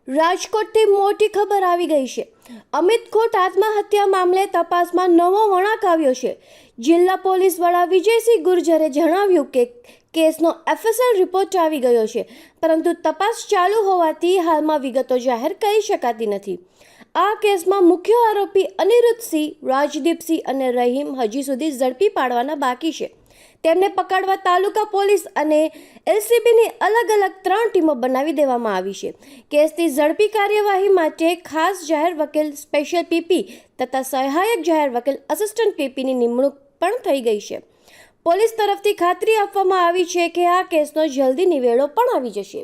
રાજકોટથી મોટી ખબર આવી ગઈ છે. અમિત ખોટ આત્મહત્યા મામલે તપાસમાં નવો વળાંક આવ્યો છે. જિલ્લા પોલીસ વડા વિજયસિંહ ગુર્જરે જણાવ્યું કે કેસનો FSL રિપોર્ટ આવી ગયો છે, પરંતુ તપાસ ચાલુ હોવાથી હાલમાં વિગતો જાહેર કરી શકાતી નથી. આ કેસમાં મુખ્ય આરોપી અનિરુદ્ધસિંહ, રાજદીપસિંહ અને રહીમ હજી સુધી ઝડપી પાડવાના બાકી છે. તેમને પકડવા તાલુકા પોલીસ અને LCBની અલગ અલગ 3 ટીમો બનાવી દેવામાં આવી છે. કેસની ઝડપી કાર્યવાહી માટે ખાસ જાહેર વકીલ સ્પેશિયલ PP તથા સહાયક જાહેર વકીલ આસિસ્ટન્ટ PPની નિમણૂક પણ થઈ ગઈ છે. પોલીસ તરફથી ખાતરી આપવામાં આવી છે કે આ કેસનો જલ્દી નિવેડો પણ આવી જશે.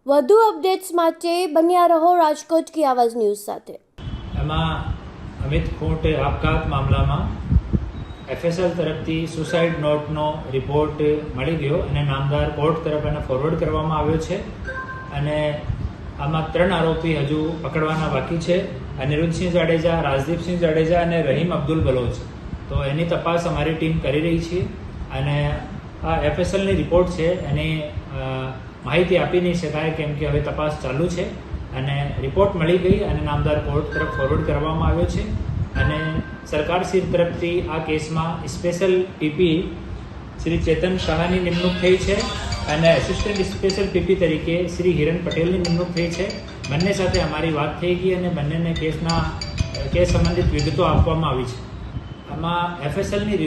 વધુ અપડેટ્સ માટે બન્યા રહો રાજકોટ કી આવાજ ન્યૂઝ સાથે. એમાં અમિત ખોટ આપઘાત મામલામાં FSL તરફથી સુસાઇડ નોટનો રિપોર્ટ મળી ગયો અને નામદાર કોર્ટ તરફ એને ફોરવર્ડ કરવામાં આવ્યો છે. અને આમાં 3 આરોપી હજુ પકડવાના બાકી છે: અનિરુદ્ધસિંહ જાડેજા, રાજદીપસિંહ જાડેજા અને રહીમ અબ્દુલ બલોચ. તો એની તપાસ અમારી ટીમ કરી રહી છે અને આ FSLની રિપોર્ટ છે એની માહિતી આપી નહીં શકાય, કેમ કે હવે તપાસ ચાલુ છે અને રિપોર્ટ મળી ગઈ અને નામદાર કોર્ટ તરફ ફોરવર્ડ કરવામાં આવ્યો છે. અને સરકારશ્રી તરફથી આ કેસમાં સ્પેશિયલ PP શ્રી ચેતન શાહની નિમણૂક થઈ છે અને એસિસ્ટન્ટ સ્પેશિયલ PP તરીકે શ્રી હિરન પટેલની નિમણૂક થઈ છે. બંને સાથે અમારી વાત થઈ ગઈ અને બંનેને કેસ સંબંધિત વિગતો આપવામાં આવી છે. આમાં FSLની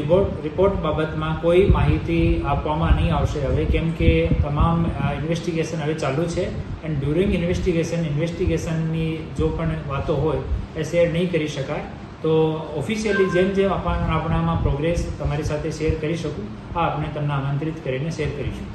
રિપોર્ટ બાબતમાં કોઈ માહિતી આપવામાં નહીં આવશે હવે, કેમ કે તમામ ઇન્વેસ્ટિગેશન હવે ચાલુ છે એન્ડ ડ્યુરિંગ ઇન્વેસ્ટિગેશનની જો પણ વાતો હોય એ શેર નહીં કરી શકાય. તો ઓફિશિયલી જેમ આપણામાં પ્રોગ્રેસ તમારી સાથે શેર કરી શકું, આ આપણે તમને આમંત્રિત કરીને શેર કરીશું.